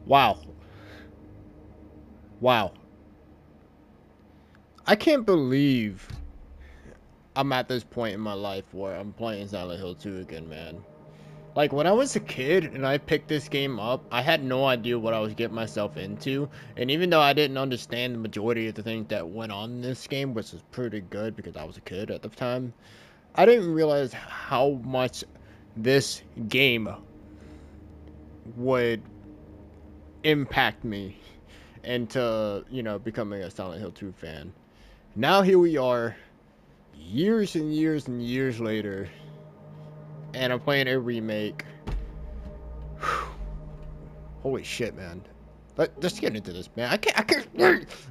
Wow. Wow. I can't believe I'm at this point in my life where I'm playing Silent Hill 2 again, man. Like, when I was a kid and I picked this game up, I had no idea what I was getting myself into. And even though I didn't understand the majority of the things that went on in this game, which was pretty good because I was a kid at the time, I didn't realize how much this game would impact me into, becoming a Silent Hill 2 fan. Now here we are, years and years and years later, and I'm playing a remake. Holy shit, man. Let's get into this, man. I can't.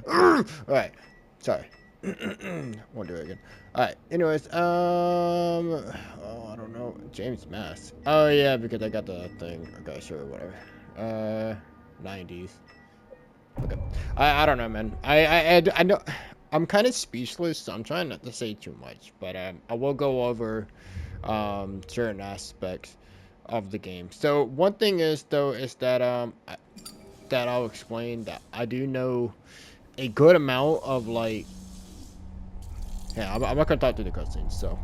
All right. Sorry. Won't do it again. All right. Anyways, oh, I don't know. James Mass. Oh yeah, because I got the thing. Okay, sure, whatever. 90s. Okay. I don't know, man. I know. I'm kind of speechless, so I'm trying not to say too much, but I will go over certain aspects of the game. So one thing is though is that that I'll explain that I do know a good amount of like, yeah, I'm not gonna talk through the cutscenes. So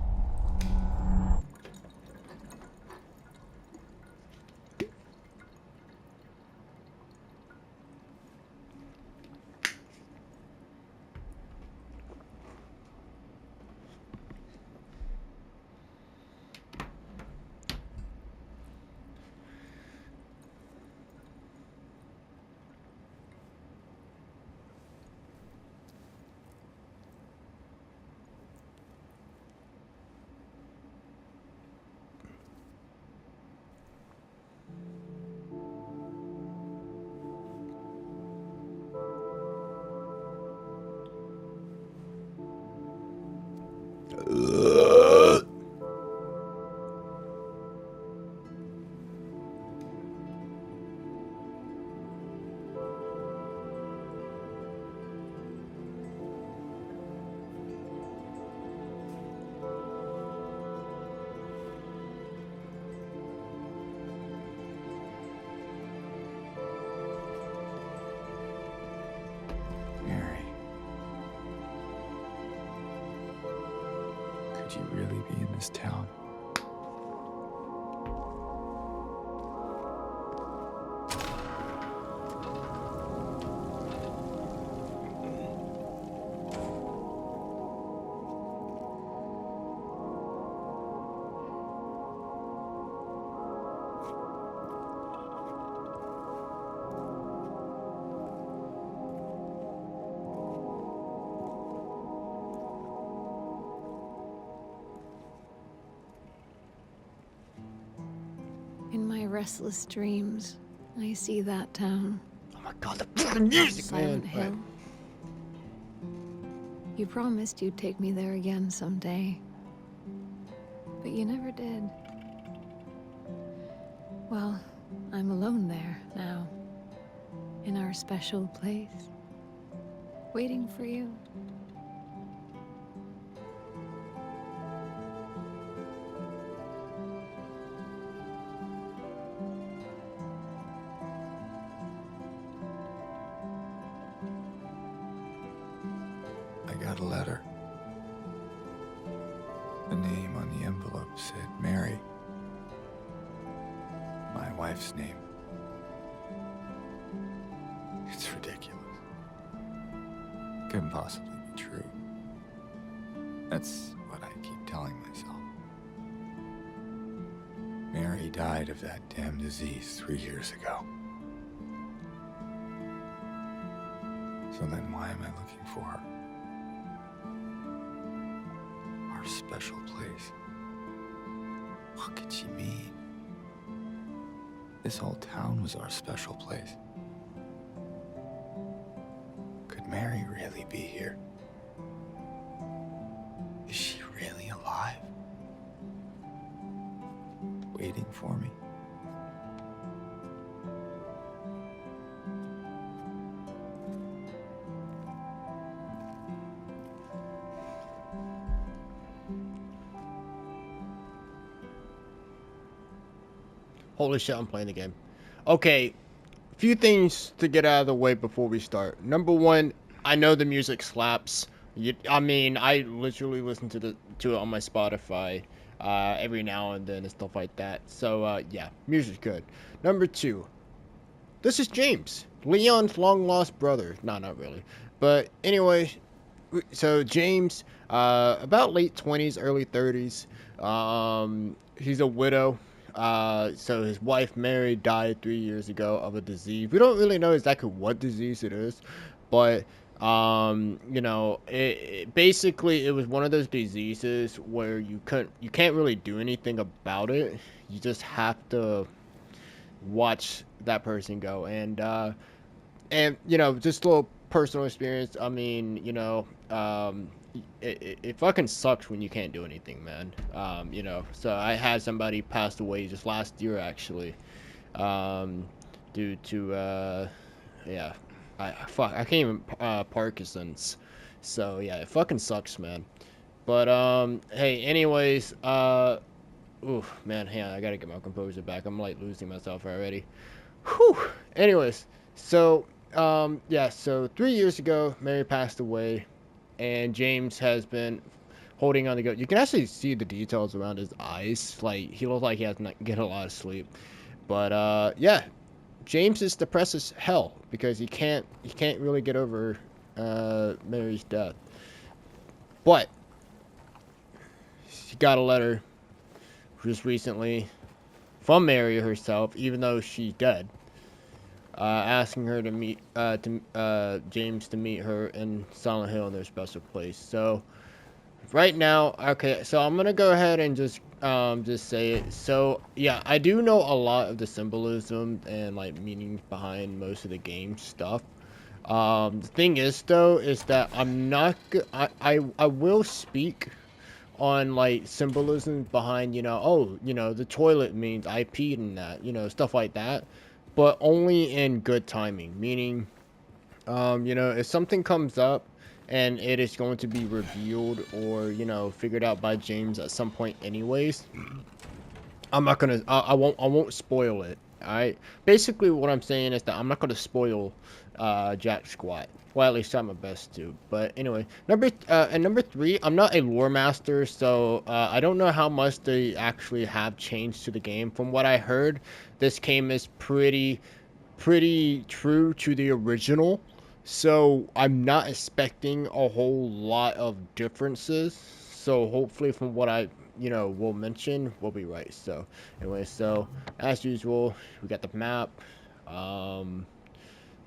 Mary, could you really be in this town? In my restless dreams, I see that town. oh my god, the fucking music, Silent man. All right. Hill. You promised you'd take me there again someday. But you never did. Well, I'm alone there now. In our special place. Waiting for you. I got a letter. The name on the envelope said Mary. My wife's name. It's ridiculous. Couldn't possibly be true. That's what I keep telling myself. Mary died of that damn disease 3 years ago. So then why am I looking for her? Our special place. What could she mean? This whole town was our special place. Could Mary really be here? Is she really alive? Waiting for me? Holy shit, I'm playing the game. Okay, few things to get out of the way before we start. Number one, I know the music slaps. I mean, I literally listen to it on my Spotify every now and then and stuff like that. So yeah, music's good. Number two, this is James, Leon's long lost brother. No, not really. But anyway, so James, about late 20s, early 30s. He's a widow. So his wife Mary died 3 years ago of a disease. We don't really know exactly what disease it is, but you know, basically it was one of those diseases where you can't really do anything about it. You just have to watch that person go. And you know, just a little personal experience. I mean, you know, it fucking sucks when you can't do anything, man. You know, so I had somebody pass away just last year, actually, due to yeah, I can't even Parkinson's. So yeah, it fucking sucks, man. But hey, anyways, oof, man, hang on, I gotta get my composure back. I'm like losing myself already. Whew. Anyways, so yeah, so 3 years ago, Mary passed away, and James has been holding on to go. You can actually see the details around his eyes. Like he looks like he has not get a lot of sleep. But yeah, James is depressed as hell because he can't really get over Mary's death. But he got a letter just recently from Mary herself, even though she's dead, asking her to meet James to meet her in Silent Hill in their special place. So right now, okay, so I'm gonna go ahead and just say it. So yeah, I do know a lot of the symbolism and like meanings behind most of the game stuff. The thing is though, is that I'm not I will speak on like symbolism behind, you know, oh, you know, the toilet means I peed in that, you know, stuff like that, but only in good timing. Meaning, you know, if something comes up and it is going to be revealed or, you know, figured out by James at some point anyways, I'm not gonna I won't spoil it. Alright? Basically what I'm saying is that I'm not gonna spoil Jack Squat. Well, at least try my best to. But anyway, number three, I'm not a lore master, so I don't know how much they actually have changed to the game. From what I heard, this game is pretty true to the original. So I'm not expecting a whole lot of differences. So hopefully from what I, you know, will mention, we'll be right. So anyway, so as usual, we got the map. So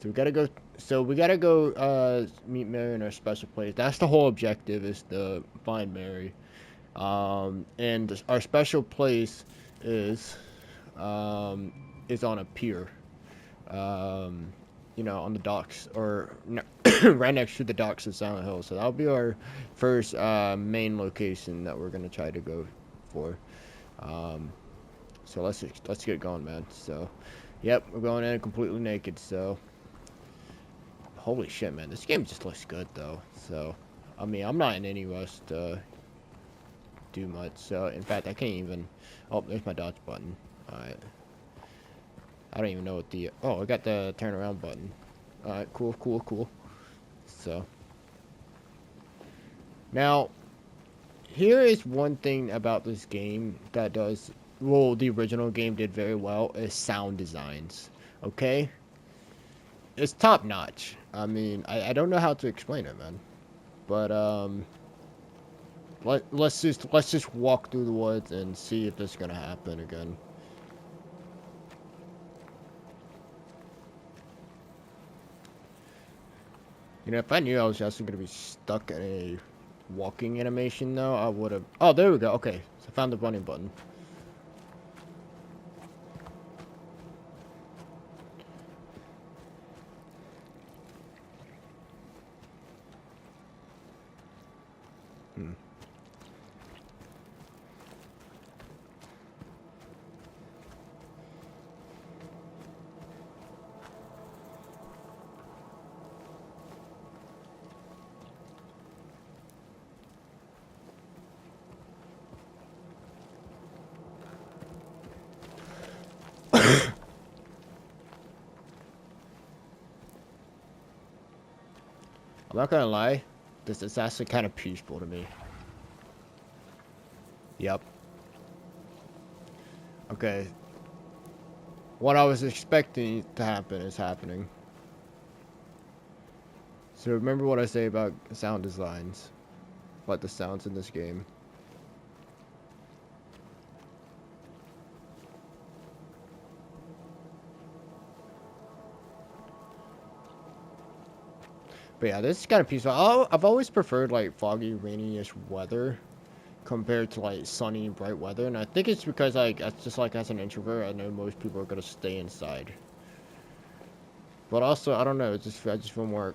we gotta go meet Mary in our special place. That's the whole objective, is to find Mary. And our special place is on a pier. You know, on the docks, or right next to the docks of Silent Hill. So that'll be our first main location that we're gonna try to go for. So let's get going, man. So, yep, we're going in completely naked. So, holy shit, man, this game just looks good though. So, I mean, I'm not in any rush to do much. So, in fact, I can't even. Oh, there's my dodge button. All right. I don't even know what the... Oh, I got the turn around button. Alright, cool. So. Now, here is one thing about this game that does... Well, the original game did very well, is sound designs. Okay? It's top notch. I mean, I don't know how to explain it, man. But, let's just walk through the woods and see if this is gonna happen again. You know, if I knew I was actually going to be stuck in a walking animation, though, I would have... Oh, there we go. Okay, so I found the running button. I'm not gonna lie, this is actually kind of peaceful to me. Yep. Okay. What I was expecting to happen is happening. So remember what I say about sound designs. Like the sounds in this game. But yeah, this is kind of peaceful. I've always preferred like foggy, rainy-ish weather compared to like sunny, bright weather, and I think it's because like it's just like as an introvert, I know most people are gonna stay inside. But also, I don't know, I just feel more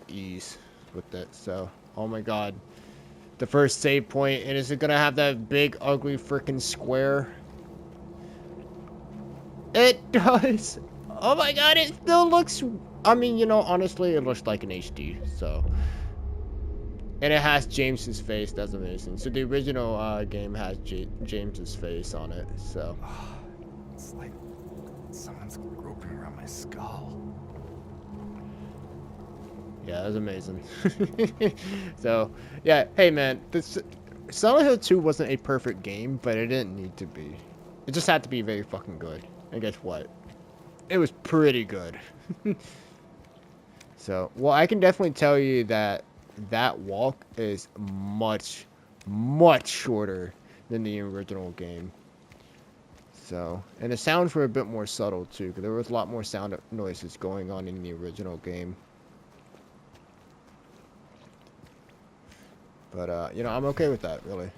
ease with it. So, oh my God, the first save point, and is it gonna have that big, ugly, freaking square? It does. Oh my God, it still looks. I mean, you know, honestly, it looks like an HD. So. And it has James's face. That's amazing. So the original game has James's face on it. So It's like someone's groping around my skull. yeah, that's amazing. So yeah, hey man, this Silent Hill 2 wasn't a perfect game, but it didn't need to be. It just had to be very fucking good. And guess what? It was pretty good. So, well, I can definitely tell you that that walk is much, much shorter than the original game. So, and the sounds were a bit more subtle too, because there was a lot more sound noises going on in the original game. But, you know, I'm okay with that, really.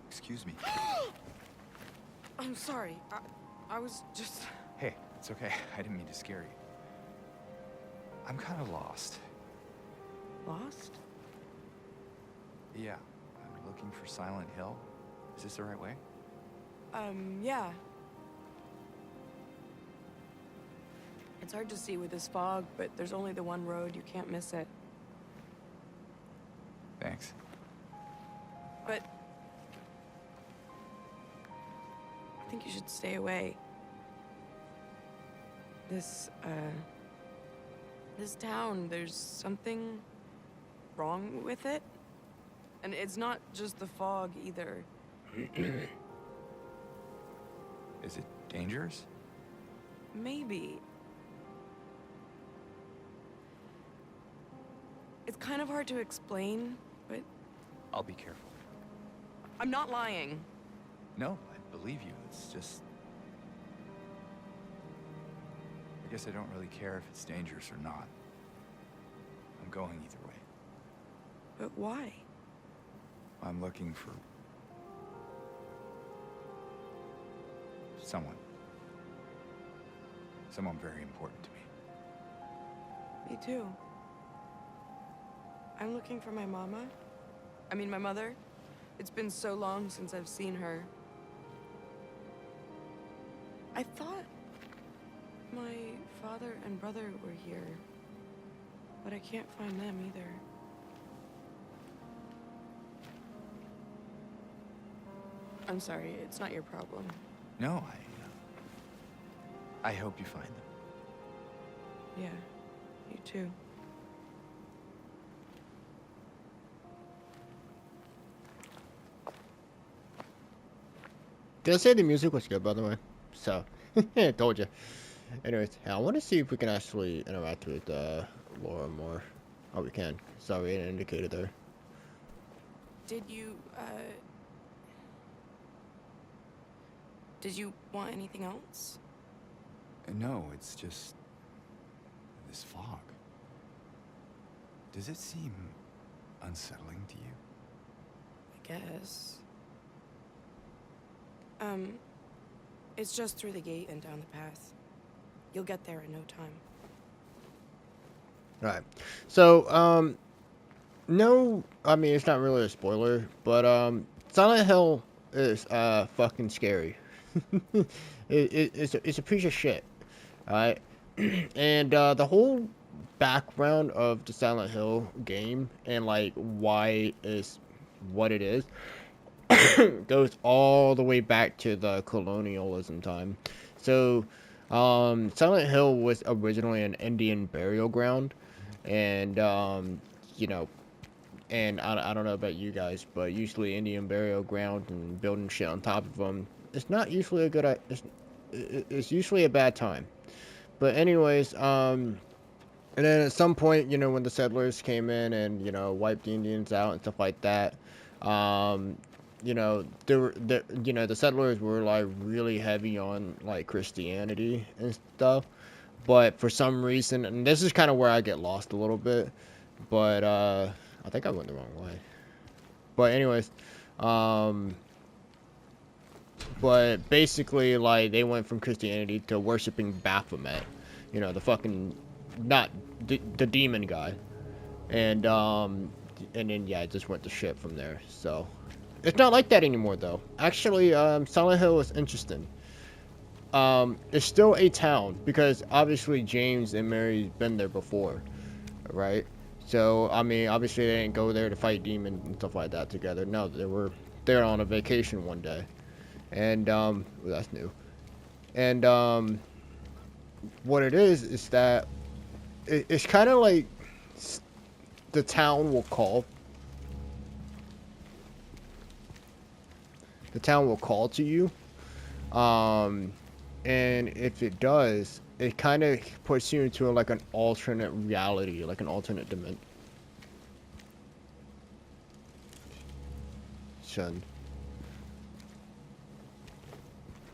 Excuse me. I'm sorry. I was just... Hey, it's okay. I didn't mean to scare you. I'm kind of lost. Lost? Yeah, I'm looking for Silent Hill. Is this the right way? Yeah. It's hard to see with this fog, but there's only the one road. You can't miss it. Thanks. But... I think you should stay away. This town, there's something wrong with it. And it's not just the fog, either. Is it dangerous? Maybe. It's kind of hard to explain, but... I'll be careful. I'm not lying. No, I believe you. It's just... I guess I don't really care if it's dangerous or not. I'm going either way. But why? I'm looking for... someone. Someone very important to me. Me too. I'm looking for my mama. I mean, my mother. It's been so long since I've seen her. I thought my father and brother were here, but I can't find them either. I'm sorry, it's not your problem. No, I hope you find them. Yeah, you too. Did I say the music was good, by the way? So, I told you. Anyways, I want to see if we can actually interact with Laura more. Oh, we can. Sorry, it indicated there. Did you want anything else? No, it's just... this fog. Does it seem unsettling to you? I guess. It's just through the gate and down the path. You'll get there in no time. Alright. So, no, I mean, it's not really a spoiler, but, Silent Hill is, fucking scary. It's a piece of shit. Alright? And, the whole background of the Silent Hill game and like why is what it is goes all the way back to the colonialism time. So, Silent Hill was originally an Indian burial ground, and you know, and I don't know about you guys, but usually Indian burial ground and building shit on top of them, it's not usually a good. It's usually a bad time. But anyways, and then at some point, you know, when the settlers came in and, you know, wiped the Indians out and stuff like that, um, you know, the settlers were like really heavy on like Christianity and stuff. But for some reason, and this is kind of where I get lost a little bit, but I think I went the wrong way. But anyways, um, but basically, like, they went from Christianity to worshiping Baphomet, you know, the fucking, not the demon guy, and then yeah, it just went to shit from there. So it's not like that anymore, though. Actually, Silent Hill is interesting. It's still a town because obviously James and Mary's been there before, right? So I mean, obviously they didn't go there to fight demons and stuff like that together. No, they were there on a vacation one day. And well, that's new. And what it is that it's kind of like the town will call. The town will call to you. And if it does, it kind of puts you into like an alternate reality, like an alternate dimension.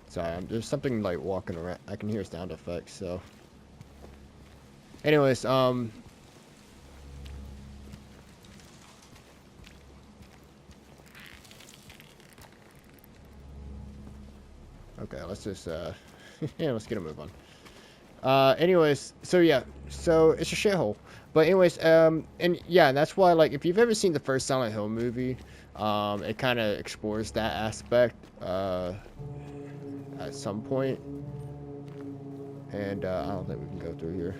Sorry, there's something like walking around. I can hear sound effects, so. Anyways, okay, let's just, yeah, let's get a move on. Anyways, so yeah, so it's a shithole. But anyways, and yeah, that's why, like, if you've ever seen the first Silent Hill movie, it kind of explores that aspect, at some point. And I don't think we can go through here.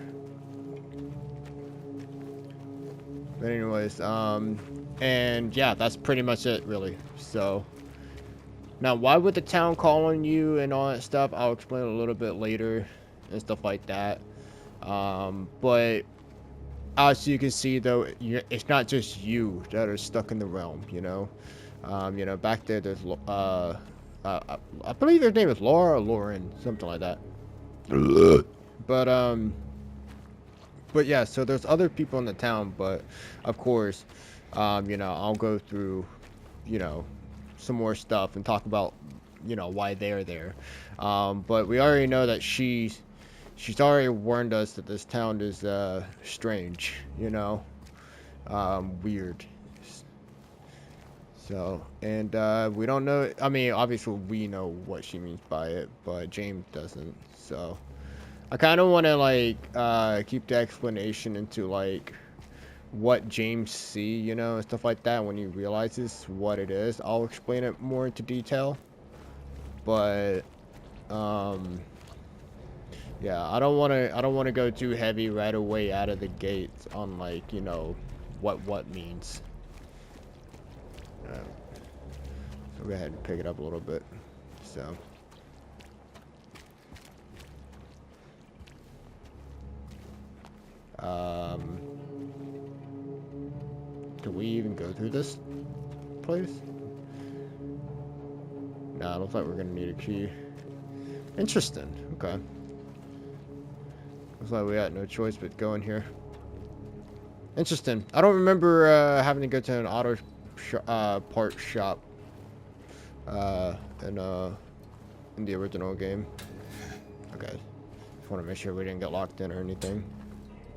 But anyways, and yeah, that's pretty much it, really. So now, why would the town call on you and all that stuff? I'll explain a little bit later and stuff like that. But as you can see, though, it's not just you that are stuck in the realm. You know, back there, there's I believe her name is Laura or Lauren, something like that. But yeah, so there's other people in the town, but of course, you know, I'll go through, you know, some more stuff and talk about, you know, why they're there. But we already know that she's already warned us that this town is strange, you know, weird. So, and we don't know, I mean, obviously we know what she means by it, but James doesn't. So I kind of want to like keep the explanation into like what James see, you know, and stuff like that. When he realizes what it is, I'll explain it more into detail. But yeah, I don't want to go too heavy right away out of the gates on, like, you know, what means. So go ahead and pick it up a little bit. So do we even go through this place? Nah, I don't think we're gonna need a key. Interesting. Okay. Looks like we got no choice but go in here. Interesting. I don't remember having to go to an auto part shop in the original game. Okay. Just want to make sure we didn't get locked in or anything.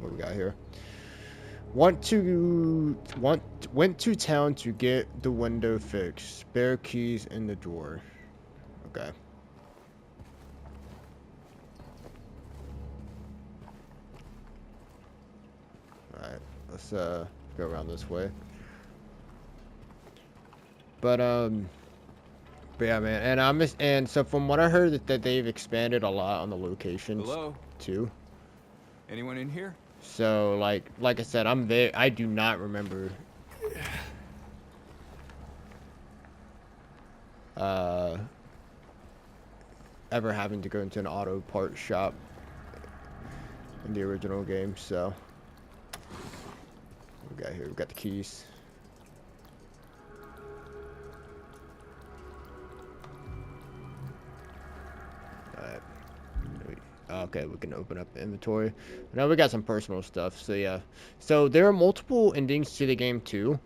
What we got here? Went to town to get the window fixed. Spare keys in the drawer. Okay. Alright, let's go around this way. But yeah, man, and so from what I heard that they've expanded a lot on the locations. Hello? Too. Anyone in here? So like I said, I do not remember ever having to go into an auto parts shop in the original game. So we got here, we got the keys. Alright. Okay, we can open up the inventory. Now we got some personal stuff. So yeah, so there are multiple endings to the game too,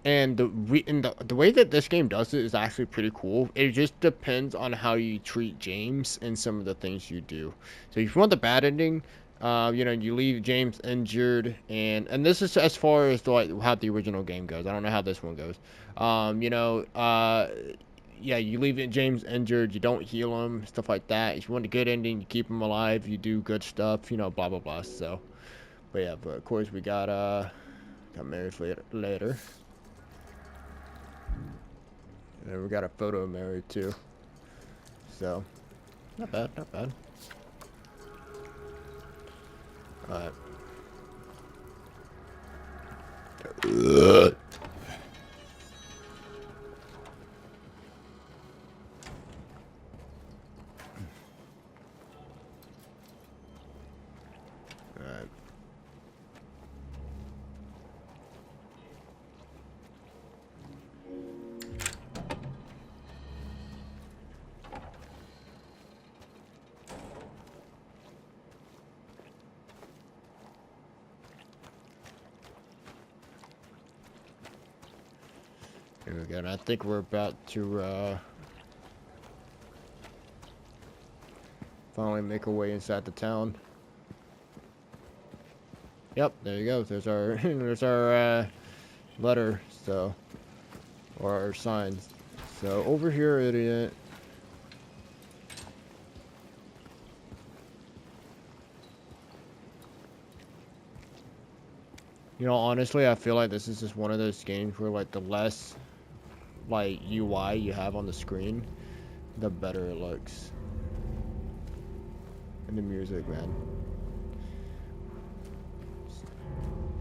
and the way that this game does it is actually pretty cool. It just depends on how you treat James and some of the things you do. So if you want the bad ending, you know, you leave James injured, and this is as far as like how the original game goes. I don't know how this one goes. You know, yeah, you leave James injured, you don't heal him, stuff like that. If you want a good ending, you keep him alive, you do good stuff, you know, blah blah blah. So, but yeah, but of course we got married later. And we got a photo of Mary too. So, not bad, not bad. Alright. Alright. Here we go. And I think we're about to finally make our way inside the town. Yep, there you go. There's our there's our letter, so, or our signs. So over here it is. You know, honestly, I feel like this is just one of those games where like the less like UI you have on the screen, the better it looks. And the music, man.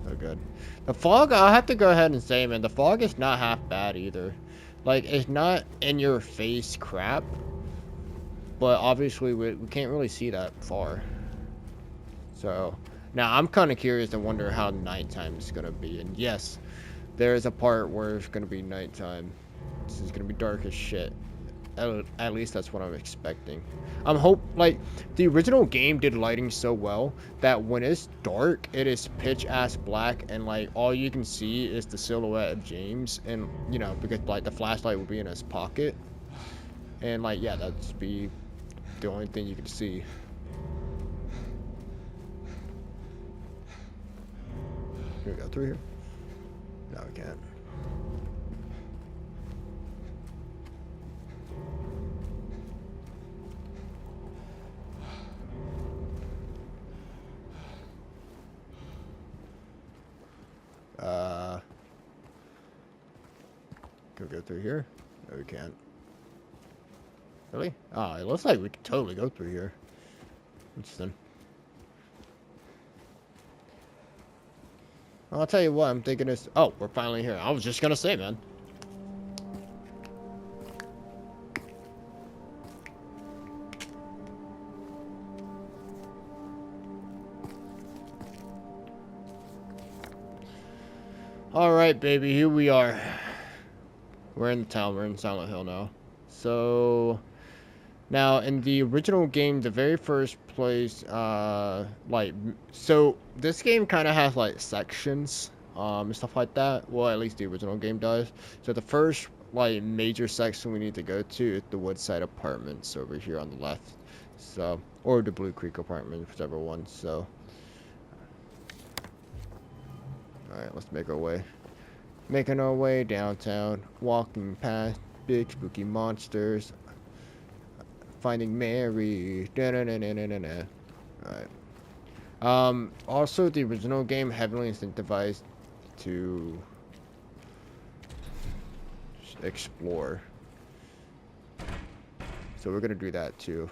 So good. The fog, I'll have to go ahead and say, man, the fog is not half bad either. Like, it's not in your face crap, but obviously we can't really see that far. So, now I'm kind of curious and wonder how nighttime is going to be. And yes, there is a part where it's going to be nighttime. This is going to be dark as shit. At least that's what I'm expecting. Like, the original game did lighting so well that when it's dark, it is pitch ass black, and like all you can see is the silhouette of James, and you know, because like the flashlight will be in his pocket, and like yeah, that's be the only thing you can see. Can we go through here? No, we can't. Can we go through here? No, we can't. Really? Oh, it looks like we can totally go through here. Interesting. I'll tell you what, I'm thinking is... Oh, we're finally here. I was just gonna say, man. Alright, baby, here we are. We're in the town. We're in Silent Hill now. So... Now, in the original game, the very first place, like, so this game kind of has, like, sections, and stuff like that. Well, at least the original game does. So the first, like, major section we need to go to is the Woodside Apartments over here on the left. So, or the Blue Creek Apartments, whichever one, so. Alright, let's make our way. Making our way downtown, walking past big spooky monsters. Finding Mary. Alright. Also, the original game heavily incentivized to explore. So we're gonna do that too.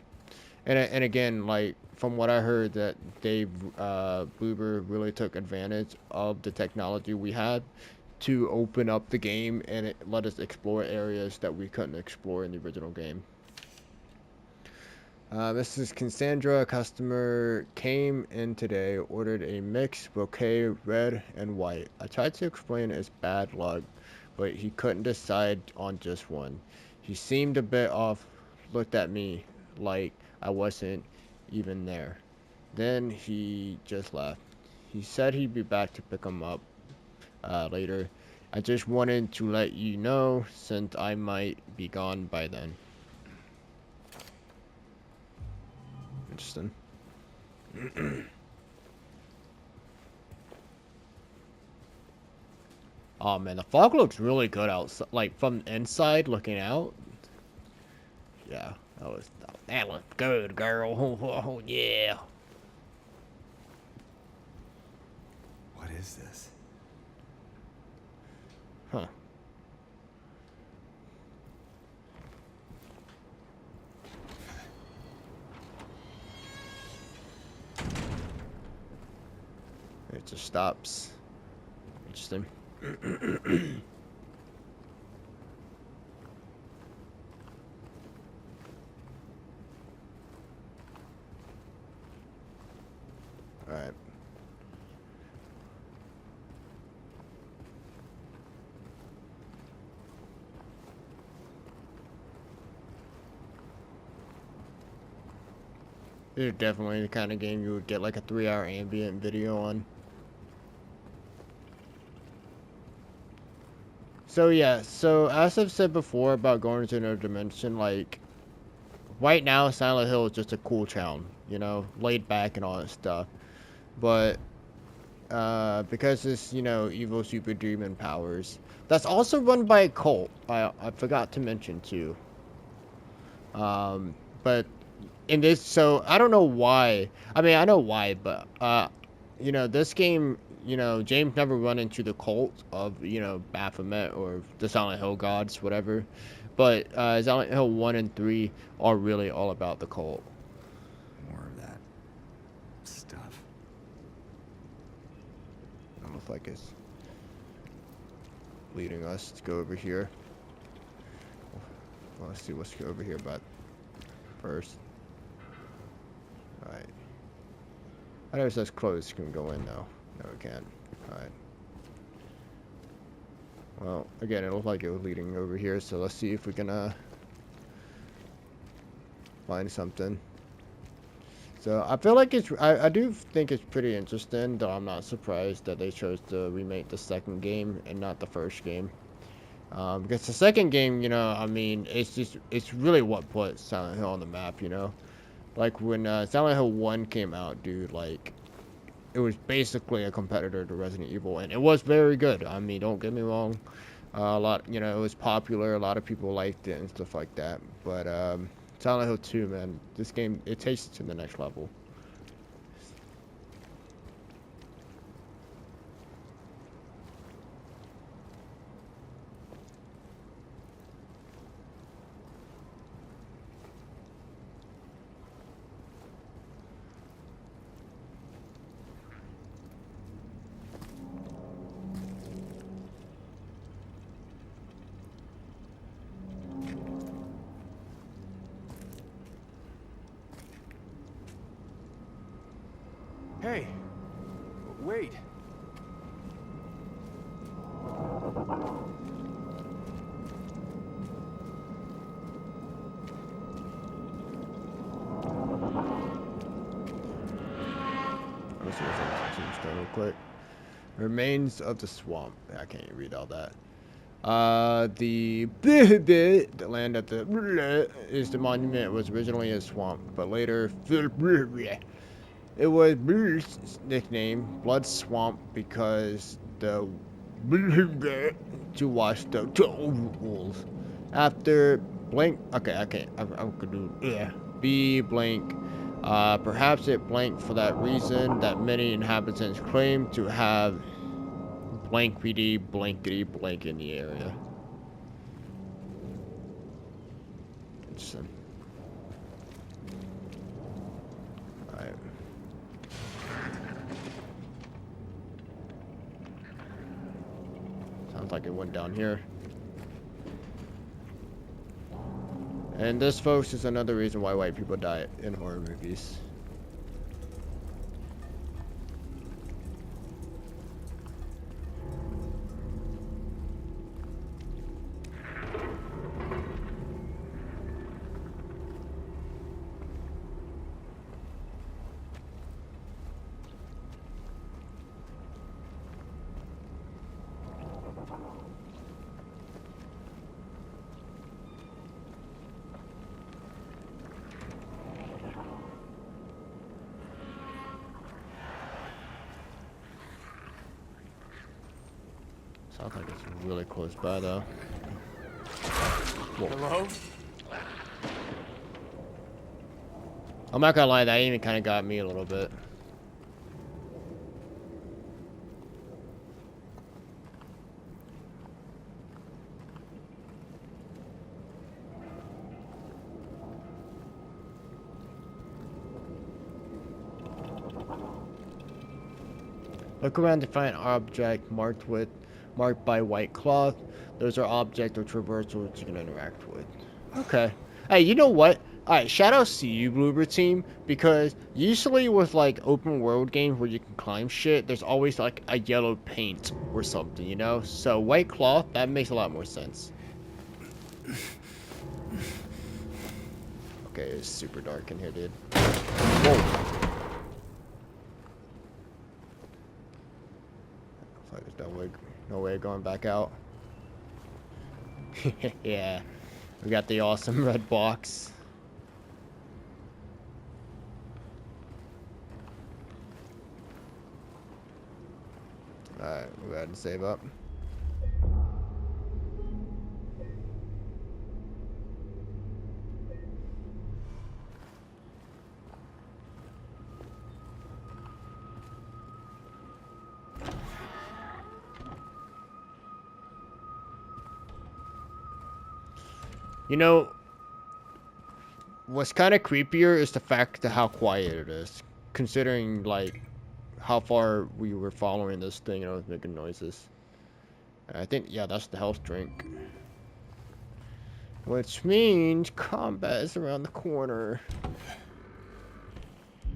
And again, like from what I heard, that Dave Boober really took advantage of the technology we had to open up the game, and it let us explore areas that we couldn't explore in the original game. This is Cassandra. A customer came in today, ordered a mixed bouquet, red and white. I tried to explain it's bad luck, but he couldn't decide on just one. He seemed a bit off, looked at me like I wasn't even there. Then he just left. He said he'd be back to pick him up later. I just wanted to let you know since I might be gone by then. Interesting. Oh man, the fog looks really good outside, like from inside looking out. Yeah, that looked good, girl. Oh, yeah. What is this? Huh. It just stops. Interesting. Alright. This is definitely the kind of game you would get like a 3-hour ambient video on. So yeah, so as I've said before about going into another dimension, like right now Silent Hill is just a cool town, you know, laid back and all that stuff. But because it's, you know, evil super demon powers, that's also run by a cult. I forgot to mention too. But in this, so I don't know why. I mean, I know why, but you know, this game, you know, James never run into the cult of, you know, Baphomet or the Silent Hill gods, whatever. But Silent Hill 1 and 3 are really all about the cult. More of that stuff. I don't know if like it's leading us to go over here. Well, let's see what's over here about first. Alright. I know it says closed. Can we go in now? No, we can't. Alright. Well, again, it looked like it was leading over here, so let's see if we can find something. So I feel like I do think it's pretty interesting, though I'm not surprised that they chose to remake the second game and not the first game. Because the second game, you know, I mean, it's really what put Silent Hill on the map, you know? Like when Silent Hill 1 came out, dude, like it was basically a competitor to Resident Evil, and it was very good. I mean, don't get me wrong. A lot, you know, it was popular. A lot of people liked it and stuff like that. But Silent Hill 2, man, this game, it takes it to the next level. Hey! Wait! Let's see what's on the tombstone real quick. Remains of the swamp. I can't read all that. The land at the is the monument. It was originally a swamp, but later it was nicknamed Blood Swamp because the to wash the wolves. After blank, okay, I can't. I could do be blank. Perhaps it blanked for that reason that many inhabitants claim to have blankety blankety blank in the area. Interesting. Sounds like it went down here. And this, folks, is another reason why white people die in horror movies. Sounds like it's really close by, though. Whoa. Hello? I'm not gonna lie, that even kind of got me a little bit. Look around to find an object marked by white cloth. Those are objects or traversals you can interact with. Okay. Hey, you know what? Alright, shout out to you, Bloober Team, because usually with like open world games where you can climb shit, there's always like a yellow paint or something, you know? So white cloth, that makes a lot more sense. Okay, it's super dark in here, dude. Whoa. There's no way going back out. Yeah, we got the awesome red box. Alright, we'll go ahead and save up. You know, what's kind of creepier is the fact of how quiet it is, considering like how far we were following this thing and it was making noises. I think, yeah, that's the health drink. Which means combat is around the corner.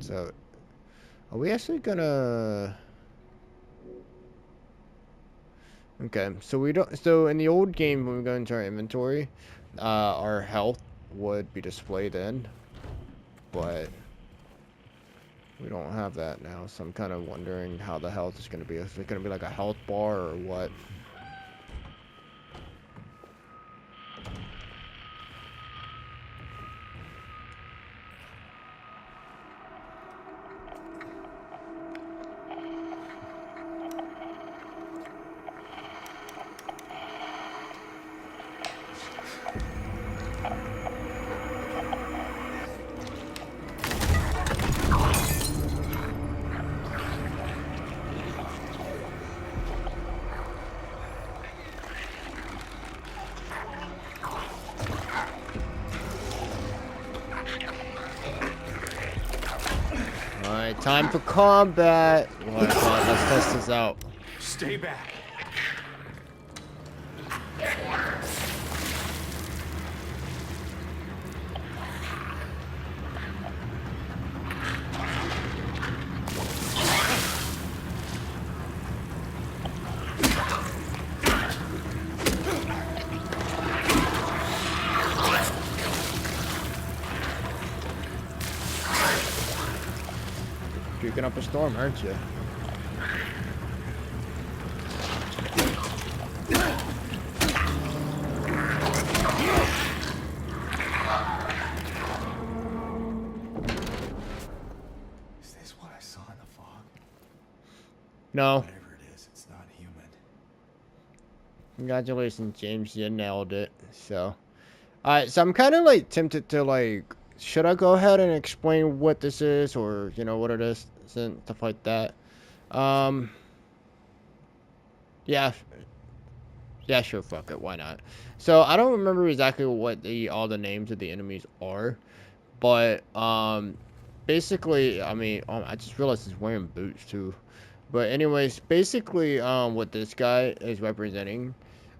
So, are we actually gonna... Okay, so we don't... So, in the old game, when we go into our inventory, our health would be displayed in. But... we don't have that now, so I'm kind of wondering how the health is going to be. Is it going to be like a health bar or what? Alright, time for combat. Oh my god, let's test this out. Stay back. Puking up a storm, aren't you? Is this what I saw in the fog? No. Whatever it is, it's not human. Congratulations, James. You nailed it. So, alright, so I'm kind of like tempted to like, should I go ahead and explain what this is, or you know what it is and stuff like that? Yeah, sure, fuck it, why not? So I don't remember exactly what all the names of the enemies are, but basically, I mean, I just realized he's wearing boots too. But anyways, basically, what this guy is representing.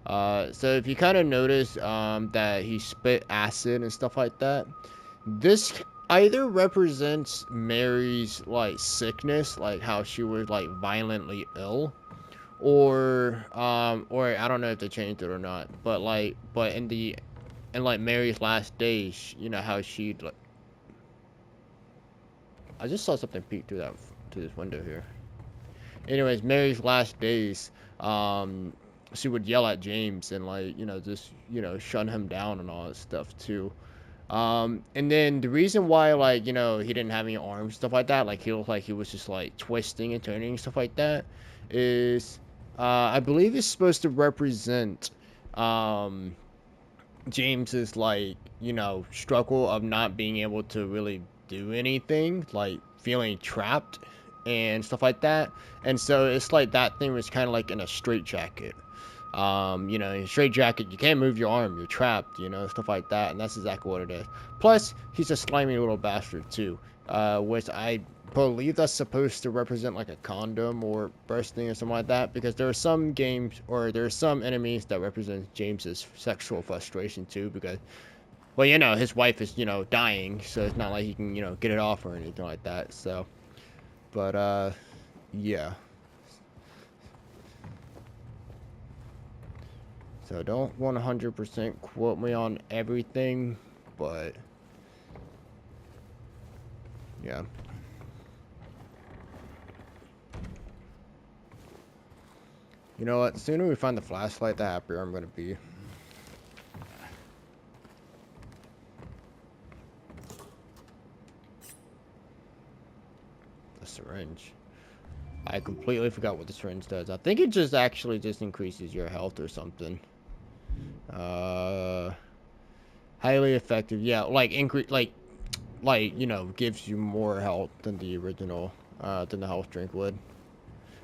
So if you kind of notice, that he spit acid and stuff like that, this either represents Mary's like sickness, like how she was like violently ill, or I don't know if they changed it or not, but in like Mary's last days, you know how she like. I just saw something peek through this window here. Anyways, Mary's last days, she would yell at James and like, you know, just, you know, shut him down and all that stuff too. And then the reason why, like, you know, he didn't have any arms, stuff like that, like he looked like he was just like twisting and turning and stuff like that, is, I believe it's supposed to represent, James's like, you know, struggle of not being able to really do anything, like feeling trapped and stuff like that. And so it's like that thing was kind of like in a straitjacket. You know, in a straitjacket, you can't move your arm, you're trapped, you know, stuff like that. And that's exactly what it is. Plus, he's a slimy little bastard too, which I believe that's supposed to represent like a condom or bursting or something like that, because there are some games, or there are some enemies that represent James's sexual frustration too, because, well, you know, his wife is, you know, dying, so it's not like he can, you know, get it off or anything like that. So, but yeah. So don't 100% quote me on everything, but yeah. You know what? The sooner we find the flashlight, the happier I'm gonna be. The syringe. I completely forgot what the syringe does. I think it just actually just increases your health or something. Highly effective. Yeah, like you know, gives you more health than the original, than the health drink would.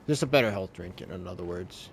Just a better health drink, in other words.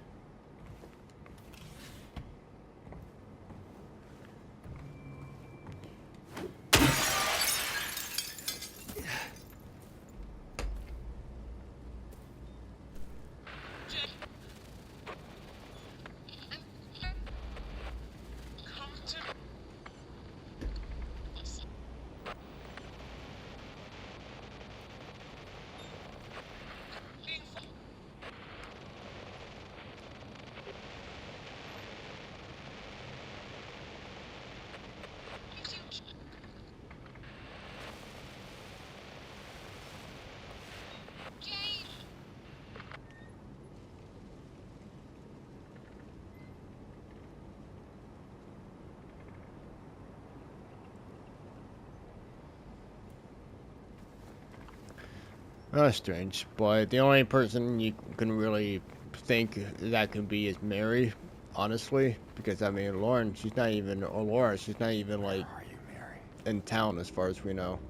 That's strange, but the only person you can really think that could be is Mary, honestly, because I mean, Lauren, she's not even, or Laura, she's not even like Where are you, Mary? in town as far as we know.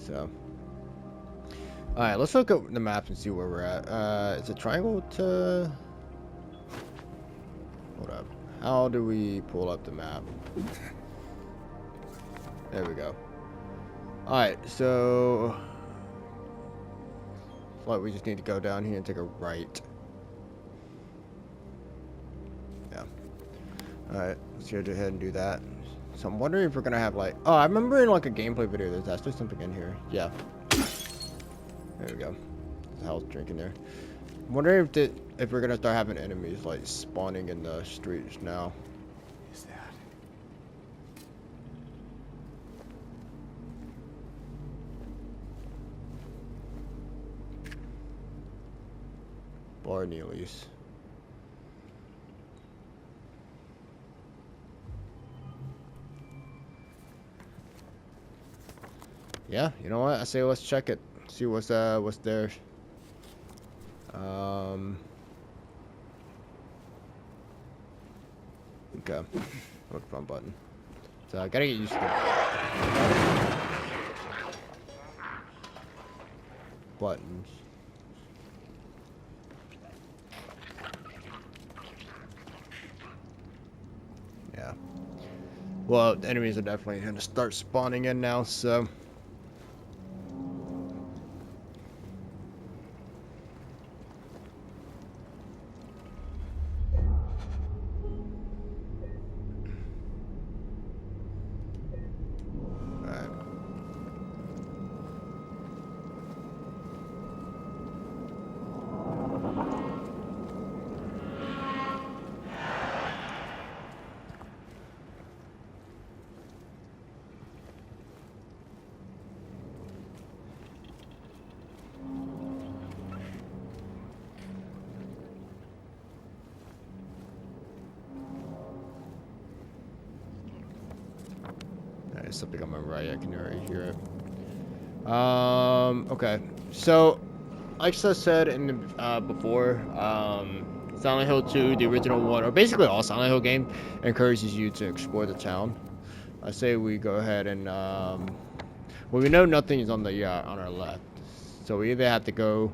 So, all right, let's look at the map and see where we're at. Is it triangle to? Hold up. How do we pull up the map? There we go. All right, so. Like we just need to go down here and take a right. Yeah. Alright, let's go ahead and do that. So I'm wondering if we're gonna have like, oh, I remember in like a gameplay video there's actually something in here. Yeah. There we go. There's a health drink in there. I'm wondering if we're gonna start having enemies like spawning in the streets now. Is that? Barney, at least. Yeah, you know what? I say let's check it. See what's there. Okay. Look, front button. So I gotta get used to buttons. Yeah. Well, the enemies are definitely gonna start spawning in now, so There's something on my right. I can already hear it. Okay. So, like I said in the, before, Silent Hill 2, the original one, or basically all Silent Hill game, encourages you to explore the town. I say we go ahead and, well, we know nothing is on the, on our left. So we either have to go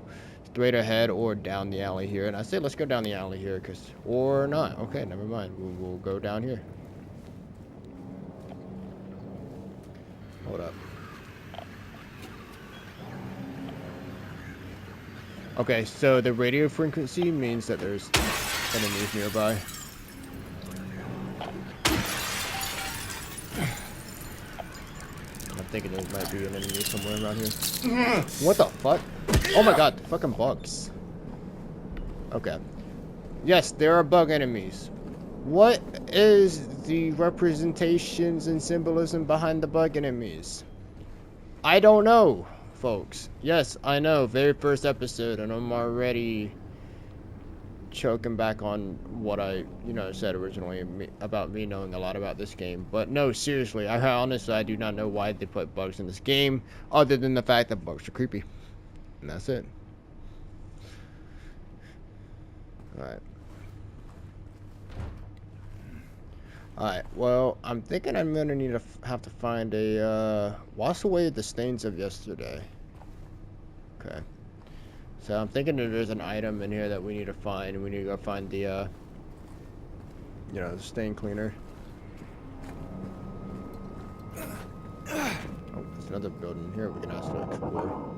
straight ahead or down the alley here. And I say let's go down the alley here, or not. Okay, never mind. We'll go down here. Hold up. Okay, so the radio frequency means that there's enemies nearby. I'm thinking there might be an enemy somewhere around here. What the fuck? Oh my god, fucking bugs. Okay. Yes, there are bug enemies. What is the representations and symbolism behind the bug enemies? I don't know, folks. Yes, I know, very first episode, and I'm already choking back on what I, said originally about me knowing a lot about this game. But no, seriously, I do not know why they put bugs in this game, other than the fact that bugs are creepy. And that's it. Alright. Alright, well, I'm thinking I'm gonna need to have to find a, wash away the stains of yesterday. Okay. So I'm thinking that there's an item in here that we need to find, and we need to go find the, the stain cleaner. Oh, there's another building here we can also explore.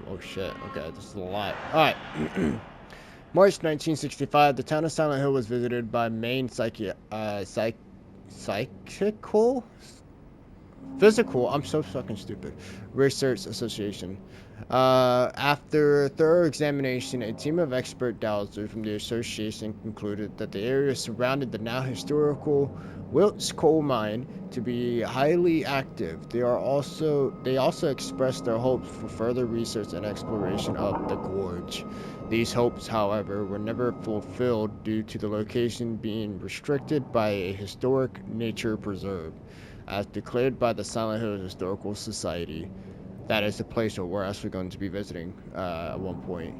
Oh shit, okay, this is a lot. Alright. March 1965, the town of Silent Hill was visited by Maine Physical? I'm so fucking stupid. Research Association. After thorough examination, a team of expert dowsers from the association concluded that the area surrounding the now historical Wilkes coal mine to be highly active. They also expressed their hopes for further research and exploration of the gorge. These hopes, however, were never fulfilled due to the location being restricted by a historic nature preserve, as declared by the Silent Hill Historical Society. That is the place where we're actually going to be visiting at one point.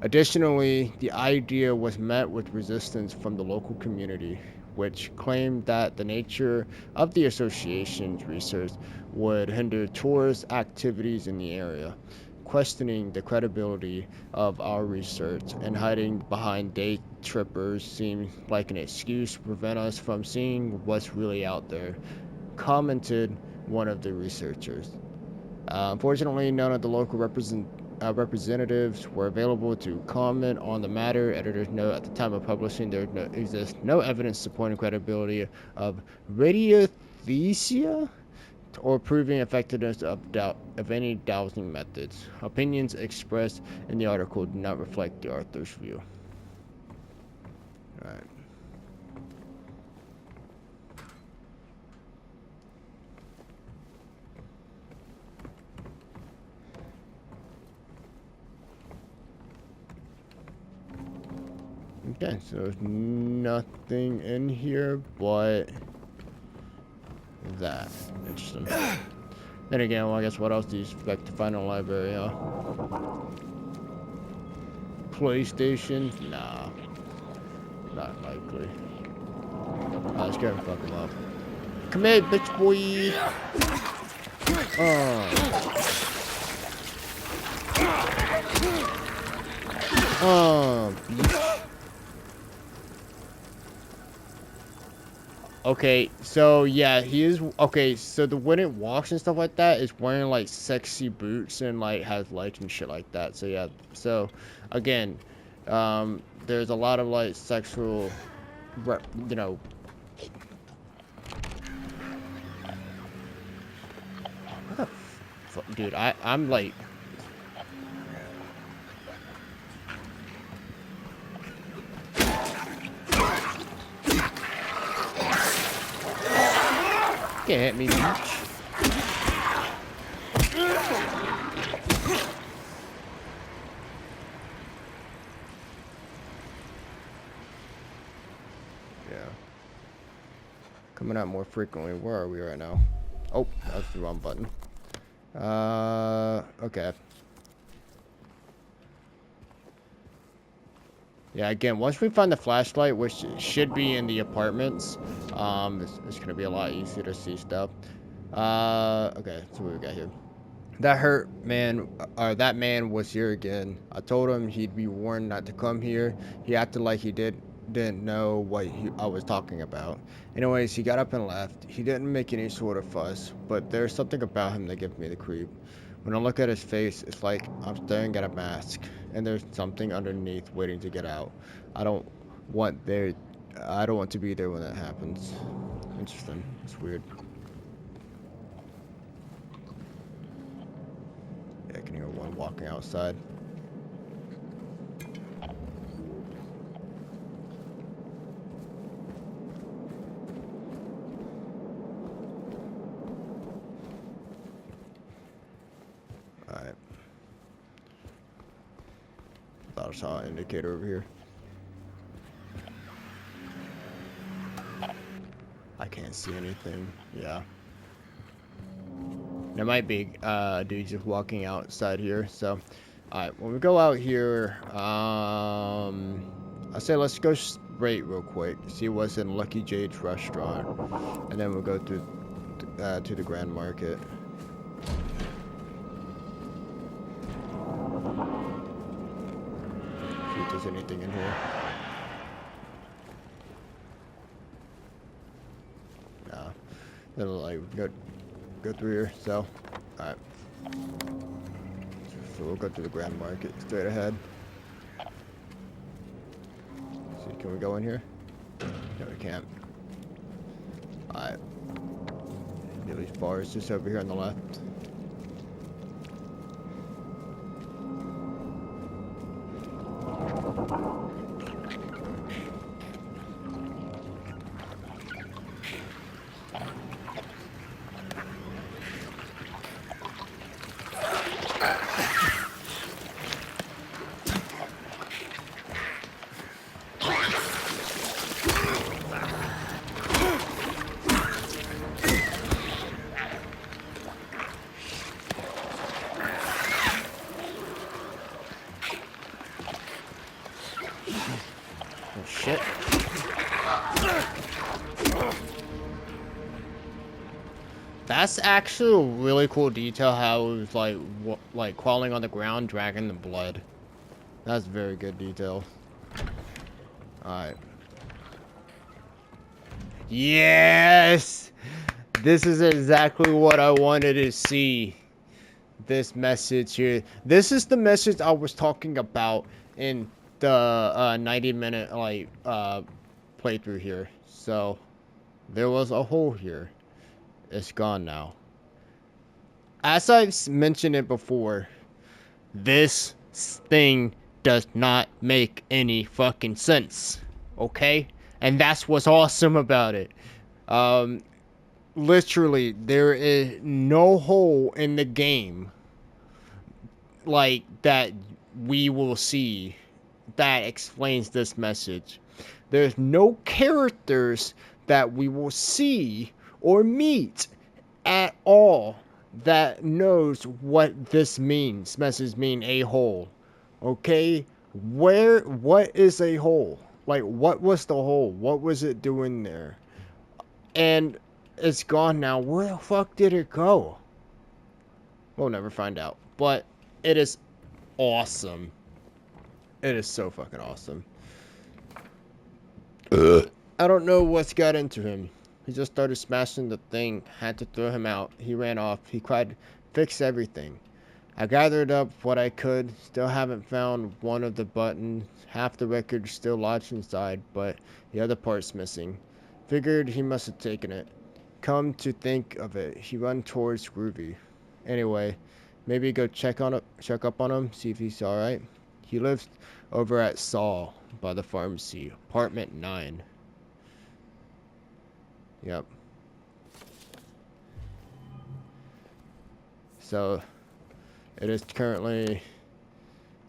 Additionally, the idea was met with resistance from the local community, which claimed that the nature of the association's research would hinder tourist activities in the area. Questioning the credibility of our research and hiding behind day trippers seemed like an excuse to prevent us from seeing what's really out there, commented one of the researchers. Unfortunately, none of the local representatives were available to comment on the matter. Editor's note: at the time of publishing, there exists no evidence supporting credibility of radiothesia or proving effectiveness of any dowsing methods. Opinions expressed in the article do not reflect the author's view. All right. Okay, so there's nothing in here but that. Interesting. Then again, well, I guess what else do you expect to find in a library, huh? PlayStation? Nah. Not likely. Let's go and fuck him up. Come here, bitch boy! Bitch. Okay, so yeah, he is, okay, so the when it walks and stuff like that is wearing like sexy boots and like has lights and shit like that. So yeah, so again, there's a lot of like sexual, what the fuck, dude, I'm like, can't hit me, bitch. Coming out more frequently. Where are we right now? Oh, that's the wrong button. Okay. Yeah, again, once we find the flashlight, which should be in the apartments, it's gonna be a lot easier to see stuff. Okay, so what we got here? That hurt man, that man was here again. I told him he'd be warned not to come here. He acted like he didn't know what I was talking about. Anyways, he got up and left. He didn't make any sort of fuss, but there's something about him that gives me the creep. When I look at his face, it's like I'm staring at a mask, and there's something underneath waiting to get out. I don't want to be there when that happens. Interesting. It's weird. Yeah, I can hear one walking outside. Alright. Thought I saw an indicator over here. I can't see anything. Yeah. There might be dude just walking outside here. So, alright, when we go out here, I say let's go straight real quick. See what's in Lucky Jade's restaurant, and then we'll go to the Grand Market. See if there's anything in here. No. Then like go through here. So, alright. So we'll go to the Grand Market straight ahead. See, can we go in here? No, we can't. Alright. These bars just over here on the left. Shit. That's actually a really cool detail how it was like crawling on the ground, dragging the blood. That's very good detail. Alright. Yes! This is exactly what I wanted to see. This message here. This is the message I was talking about in the 90-minute playthrough here. So there was a hole here. It's gone now. As I've mentioned it before, this thing does not make any fucking sense. Okay? And that's what's awesome about it. Literally, there is no hole in the game like that we will see that explains this message. There's no characters that we will see or meet at all that knows what this means. Message mean a hole. Okay? What is a hole? Like, what was the hole? What was it doing there? And it's gone now. Where the fuck did it go? We'll never find out. But it is awesome. It is so fucking awesome. I don't know what's got into him. He just started smashing the thing. Had to throw him out. He ran off. He cried, "Fix everything." I gathered up what I could. Still haven't found one of the buttons. Half the record's still lodged inside, but the other part's missing. Figured he must have taken it. Come to think of it, he run towards Groovy. Anyway, maybe go check up on him, see if he's alright. He lives over at Saul by the pharmacy, apartment 9. Yep. So it is currently,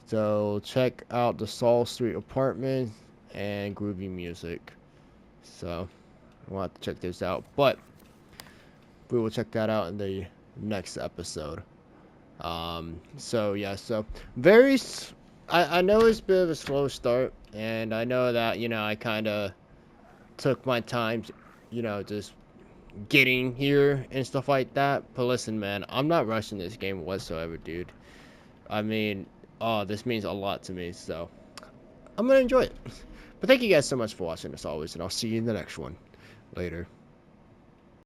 so check out the Saul Street apartment and Groovy Music. So we'll have to check those out. But we will check that out in the next episode. So yeah, so I know it's a bit of a slow start, and I know that, you know, I kind of took my time, you know, just getting here and stuff like that. But listen, man, I'm not rushing this game whatsoever, dude. I mean, oh, this means a lot to me, so I'm gonna enjoy it. But thank you guys so much for watching, as always, and I'll see you in the next one. Later.